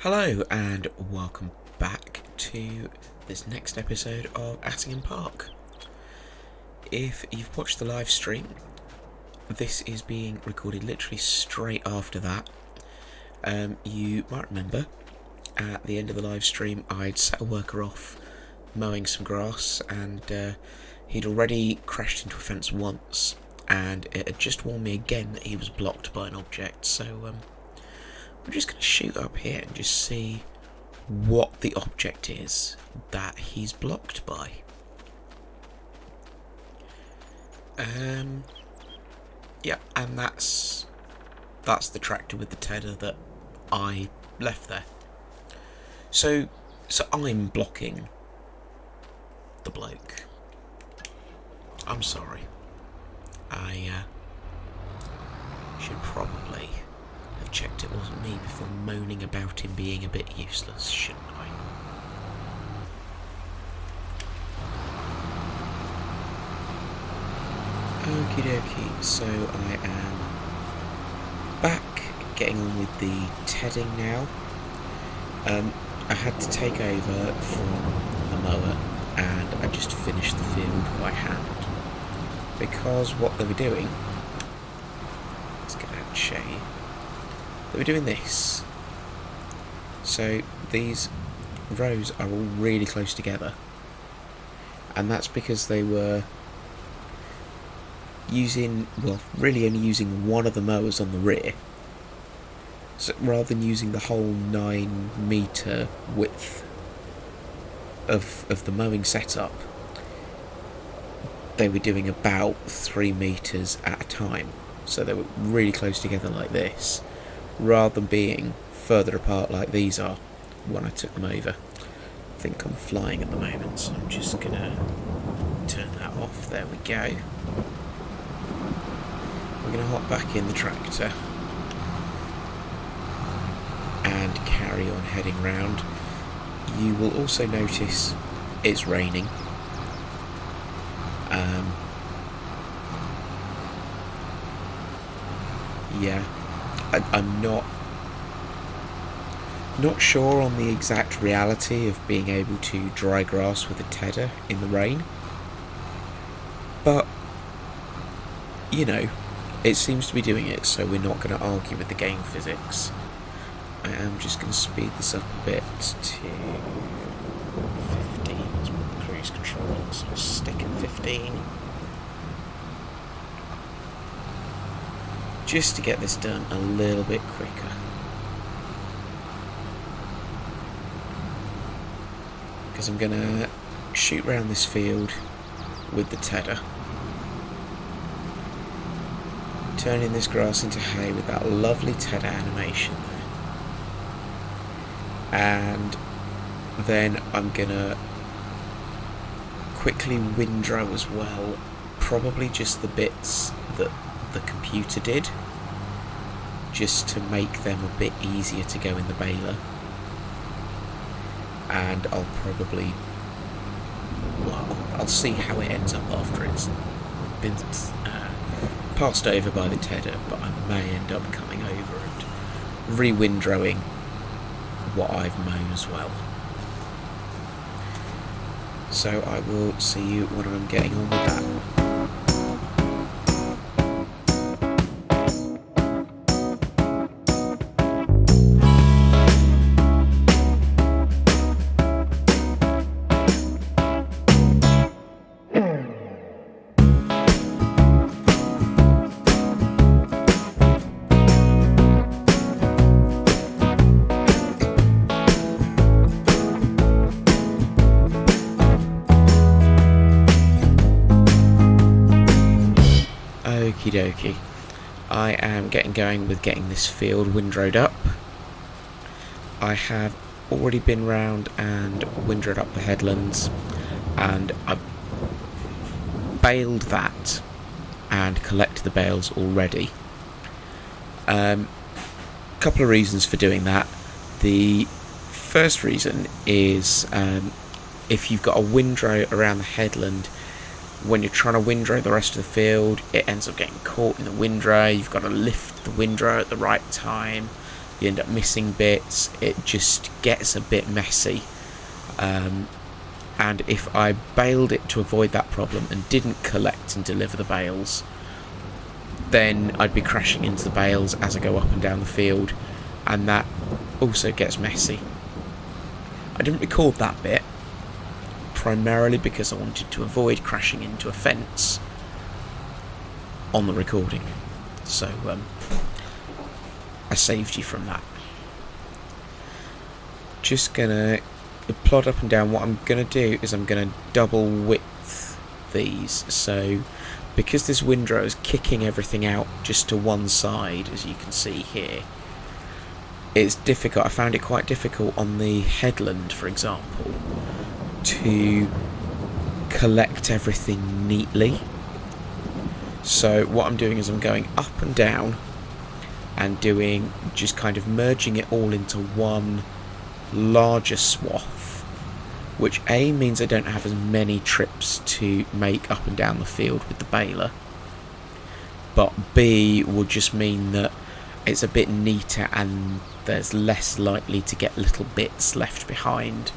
Hello and welcome back to this next episode of Attingham Park. If you've watched the live stream, this is being recorded literally straight after that. You might remember at the end of the live stream I'd set a worker off mowing some grass, and he'd already crashed into a fence once, and it had just warned me again that he was blocked by an object. So we're just going to shoot up here and just see what the object is that he's blocked by. Yeah, and that's the tractor with the tedder that I left there. So I'm blocking the bloke. I'm sorry. I should probably have checked it wasn't me before moaning about him being a bit useless, shouldn't I? Okie dokie, so I am back getting on with the tedding now. I had to take over from the mower and I just finished the field by hand, because what they were doing, let's get out and show you, they were doing this. So these rows are all really close together, and that's because they were really only using one of the mowers on the rear. So rather than using the whole 9-metre width of the mowing setup, they were doing about 3 metres at a time. So they were really close together like this, rather than being further apart like these are when I took them over. I think I'm flying at the moment, so I'm just going to turn that off. There we go. We're going to hop back in the tractor and carry on heading round. You will also notice it's raining. Yeah, I'm not sure on the exact reality of being able to dry grass with a tedder in the rain, but you know, it seems to be doing it, so we're not going to argue with the game physics. I am just going to speed this up a bit to 15. Let's put the cruise control on, so I'll stick at 15. Just to get this done a little bit quicker. Because I'm going to shoot round this field with the tedder, turning this grass into hay with that lovely tedder animation there. And then I'm gonna quickly windrow as well, probably just the bits that the computer did, just to make them a bit easier to go in the baler. And I'll probably, I'll see how it ends up after it's been passed over by the tedder, but I may end up coming over and re-windrowing what I've mown as well. So I will see you when I'm getting on with that. Okie dokie. I am getting going with getting this field windrowed up. I have already been round and windrowed up the headlands, and I baled that and collected the bales already. Couple of reasons for doing that. The first reason is if you've got a windrow around the headland, when you're trying to windrow the rest of the field, it ends up getting caught in the windrow. You've got to lift the windrow at the right time. you end up missing bits, it just gets a bit messy. And if I bailed it to avoid that problem and didn't collect and deliver the bales, then I'd be crashing into the bales as I go up and down the field, and that also gets messy. I didn't record that bit, primarily because I wanted to avoid crashing into a fence on the recording. So I saved you from that. Just gonna plod up and down. What I'm gonna do is I'm gonna double width these, so because this windrow is kicking everything out just to one side, as you can see here, it's difficult. I found it quite difficult on the headland, for example, to collect everything neatly. So what I'm doing is I'm going up and down and doing, just kind of merging it all into one larger swath, which A, means I don't have as many trips to make up and down the field with the baler, but B, would just mean that it's a bit neater and there's less likely to get little bits left behind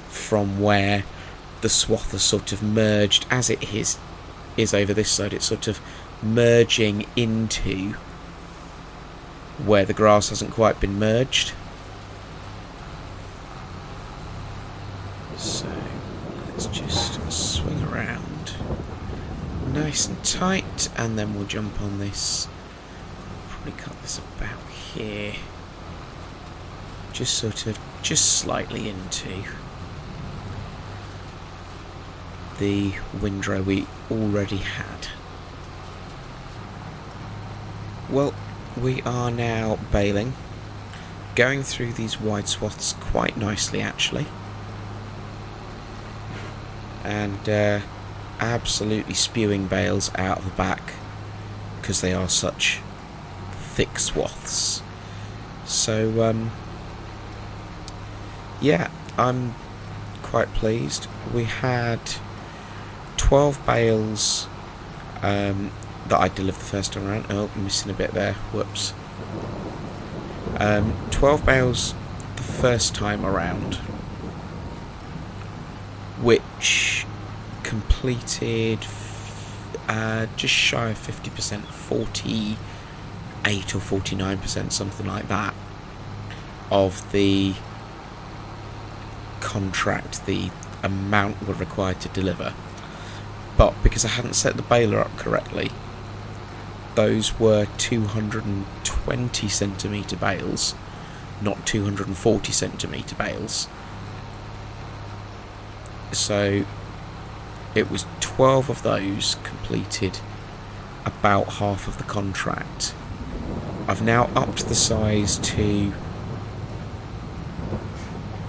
from where the swath is sort of merged, as it is over this side. It's sort of merging into where the grass hasn't quite been merged. So let's just swing around nice and tight, and then we'll jump on this. Probably cut this about here, just slightly into the windrow we already had. Well, we are now baling, going through these wide swaths quite nicely actually, and absolutely spewing bales out of the back because they are such thick swaths. So yeah, I'm quite pleased. We had 12 bales that I delivered the first time around. Oh, I'm missing a bit there, whoops. 12 bales the first time around, which completed just shy of 50%, 48 or 49%, something like that, of the contract, the amount we're required to deliver. But because I hadn't set the baler up correctly, those were 220 centimetre bales, not 240 centimetre bales. So it was 12 of those completed about half of the contract. I've now upped the size to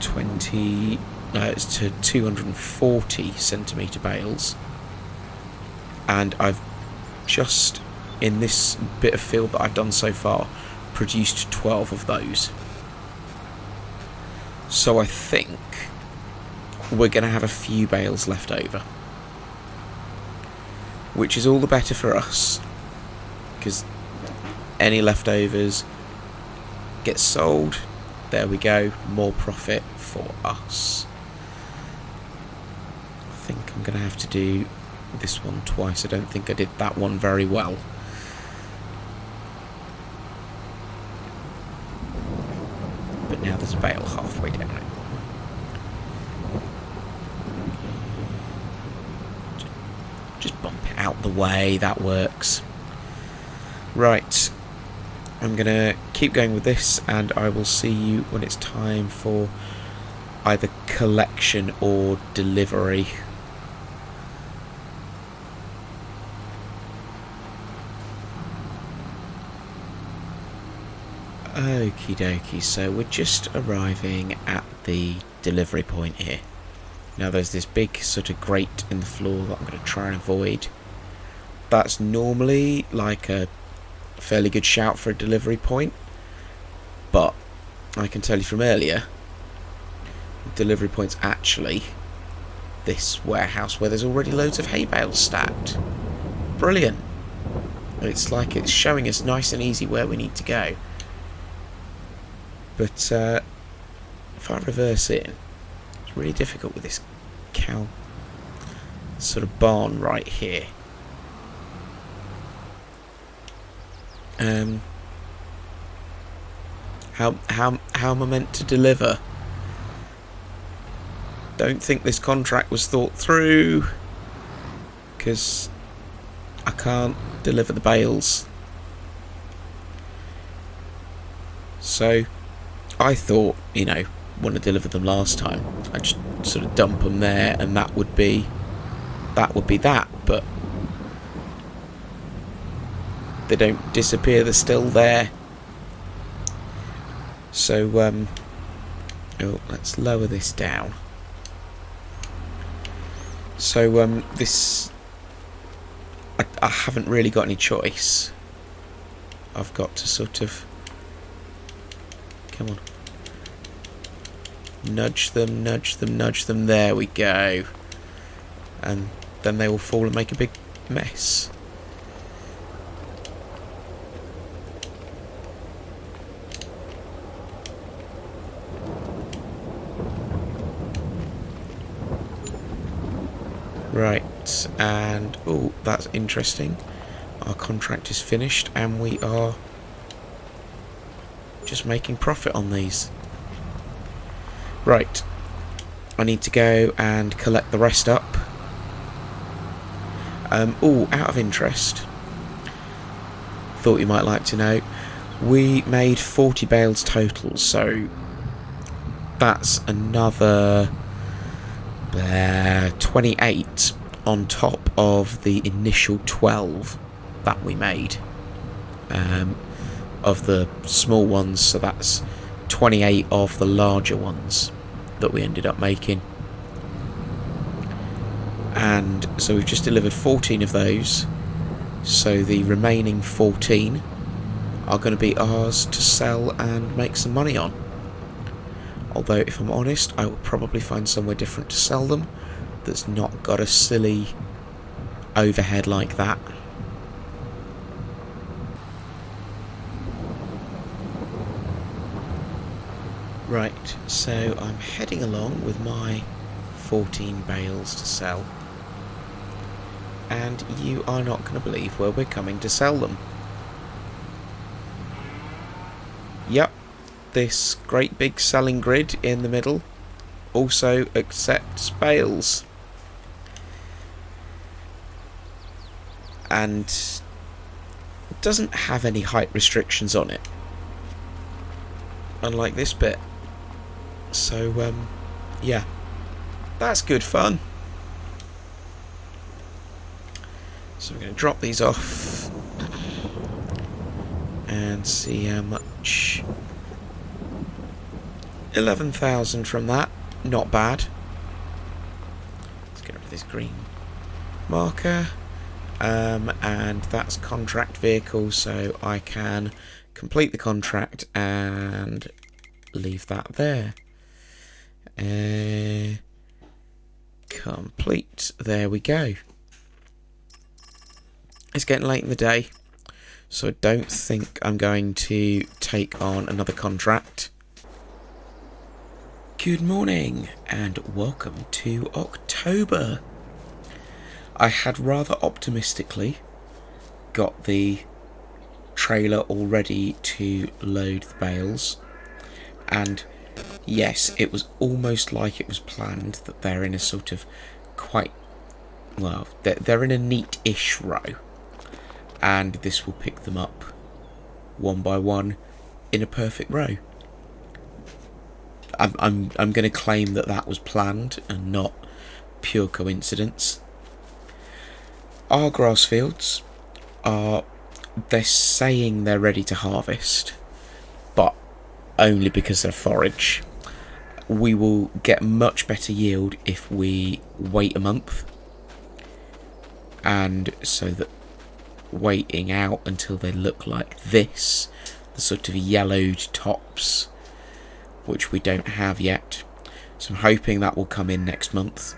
240 centimetre bales, and I've just, in this bit of field that I've done so far, produced 12 of those. So I think we're going to have a few bales left over, which is all the better for us, because any leftovers get sold. There we go, more profit for us. I think I'm going to have to do this one twice. I don't think I did that one very well. But now there's a bale halfway down it. Just bump it out the way, that works. Right, I'm going to keep going with this, and I will see you when it's time for either collection or delivery. Okie dokie, so we're just arriving at the delivery point here. Now there's this big sort of grate in the floor that I'm going to try and avoid. That's normally like a fairly good shout for a delivery point, but I can tell you from earlier, the delivery point's actually this warehouse where there's already loads of hay bales stacked. Brilliant. It's like it's showing us nice and easy where we need to go. But if I reverse in, it's really difficult with this cow sort of barn right here. How am I meant to deliver? Don't think this contract was thought through, because I can't deliver the bales. So I thought, when I delivered them last time, I'd just sort of dump them there, and that would be that. But they don't disappear; they're still there. So let's lower this down. So this, I haven't really got any choice. I've got to sort of, come on, nudge them. There we go. And then they will fall and make a big mess. Right, and that's interesting. Our contract is finished and we are just making profit on these. Right, I need to go and collect the rest up. Out of interest, thought you might like to know, we made 40 bales total, so that's another 28 on top of the initial 12 that we made of the small ones, so that's 28 of the larger ones that we ended up making. And so we've just delivered 14 of those, so the remaining 14 are going to be ours to sell and make some money on. Although, if I'm honest, I will probably find somewhere different to sell them that's not got a silly overhead like that. Right, so I'm heading along with my 14 bales to sell. And you are not going to believe where we're coming to sell them. Yep. This great big selling grid in the middle also accepts bales, and doesn't have any height restrictions on it, unlike this bit. So yeah, that's good fun. So we're going to drop these off and see how much. 11,000 from that, not bad. Let's get rid of this green marker, and that's contract vehicle, so I can complete the contract and leave that there. Complete, there we go. It's getting late in the day, so I don't think I'm going to take on another contract. Good morning and welcome to October. I had rather optimistically got the trailer all ready to load the bales, and yes, it was almost like it was planned that they're in a sort of they're in a neat-ish row, and this will pick them up one by one in a perfect row. I'm going to claim that was planned and not pure coincidence. Our grass fields they're saying they're ready to harvest, but only because they're forage. We will get much better yield if we wait a month, and so that waiting out until they look like this, the sort of yellowed tops, which we don't have yet. So I'm hoping that will come in next month.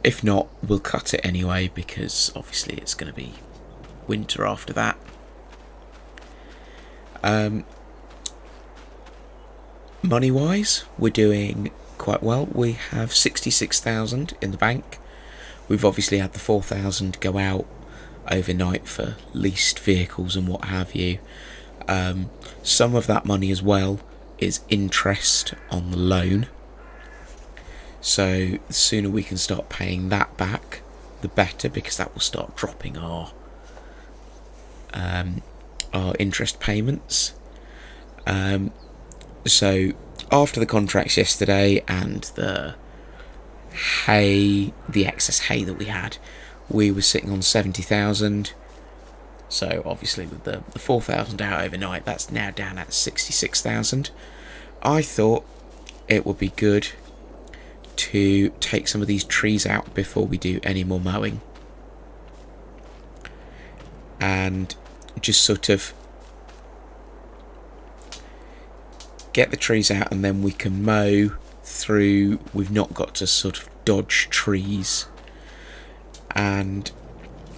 If not, we'll cut it anyway, because obviously it's going to be winter after that. Money wise, we're doing quite well. We have 66,000 in the bank. We've obviously had the 4,000 go out overnight for leased vehicles and what have you. Some of that money as well is interest on the loan. So the sooner we can start paying that back, the better, because that will start dropping our interest payments. So after the contracts yesterday and the excess hay that we had, we were sitting on 70,000. So obviously with the 4,000 out overnight, that's now down at 66,000. I thought it would be good to take some of these trees out before we do any more mowing, and just sort of get the trees out, and then we can mow through. We've not got to sort of dodge trees. And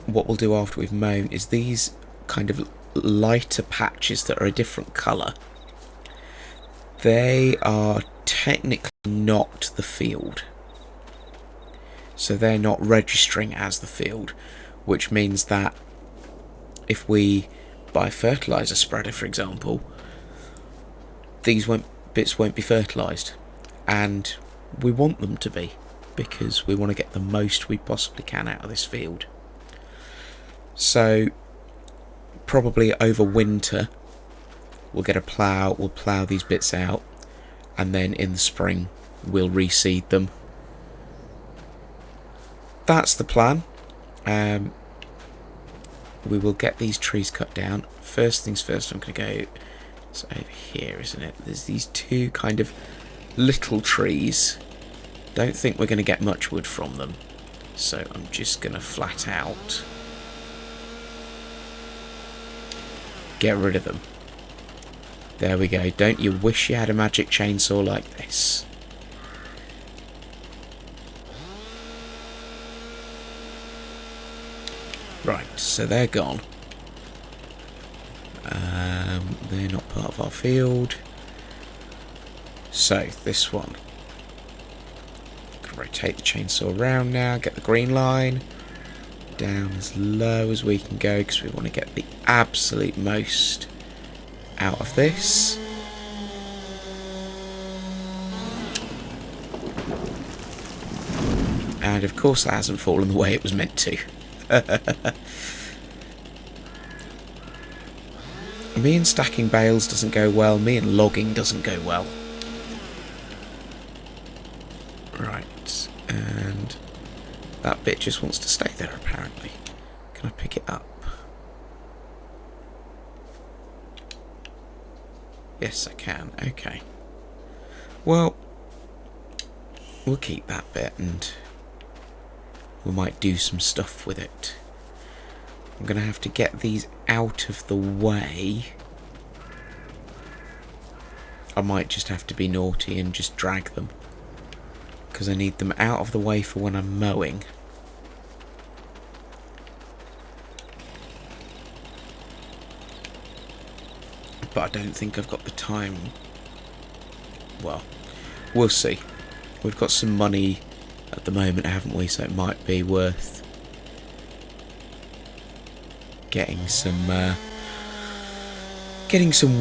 what we'll do after we've mown is these kind of lighter patches that are a different colour. They are technically not the field, so they're not registering as the field, which means that if we buy a fertiliser spreader, for example, these bits won't be fertilised, and we want them to be, because we want to get the most we possibly can out of this field. So probably over winter we'll get a plough, we'll plough these bits out, and then in the spring we'll reseed them. That's the plan. We will get these trees cut down. First things first, I'm going to go, it's over here, isn't it? There's these two kind of little trees. Don't think we're going to get much wood from them, so I'm just going to flat out get rid of them. There we go. Don't you wish you had a magic chainsaw like this? Right, so they're gone. They're not part of our field. So this one, rotate the chainsaw around now, get the green line down as low as we can go, because we want to get the absolute most out of this. And of course that hasn't fallen the way it was meant to. Me and stacking bales doesn't go well, me and logging doesn't go well. Right, and that bit just wants to stay there apparently. Can I pick it up? Yes, I can. Okay. Well, we'll keep that bit and we might do some stuff with it. I'm going to have to get these out of the way. I might just have to be naughty and just drag them, because I need them out of the way for when I'm mowing. But I don't think I've got the time. Well, we'll see. We've got some money at the moment, haven't we? So it might be worth getting some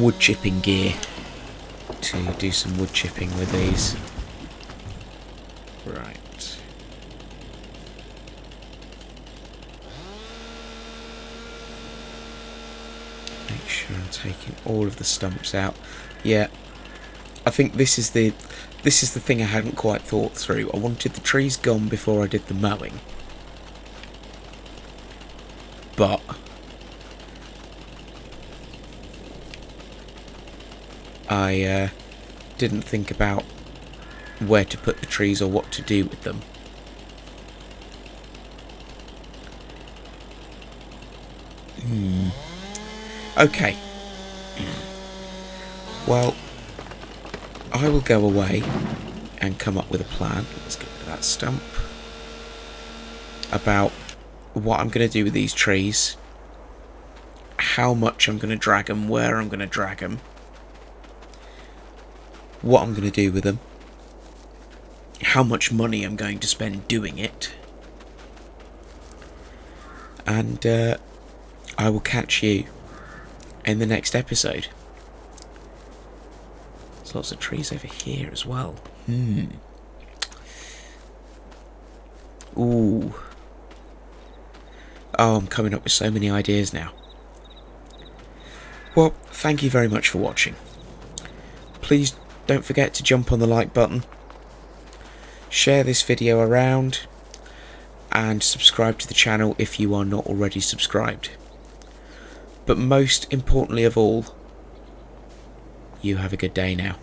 wood chipping gear to do some wood chipping with these. Right. Make sure I'm taking all of the stumps out. Yeah, I think this is the thing I hadn't quite thought through. I wanted the trees gone before I did the mowing, but I didn't think about where to put the trees or what to do with them. Okay. Well, I will go away and come up with a plan. Let's get rid of that stump. About what I'm going to do with these trees, how much I'm going to drag them, where I'm going to drag them. what I'm going to do with them, how much money I'm going to spend doing it, and I will catch you in the next episode. There's lots of trees over here as well. Ooh. Oh, I'm coming up with so many ideas now. Well, thank you very much for watching. Please don't forget to jump on the like button, share this video around, and subscribe to the channel if you are not already subscribed. But most importantly of all, you have a good day now.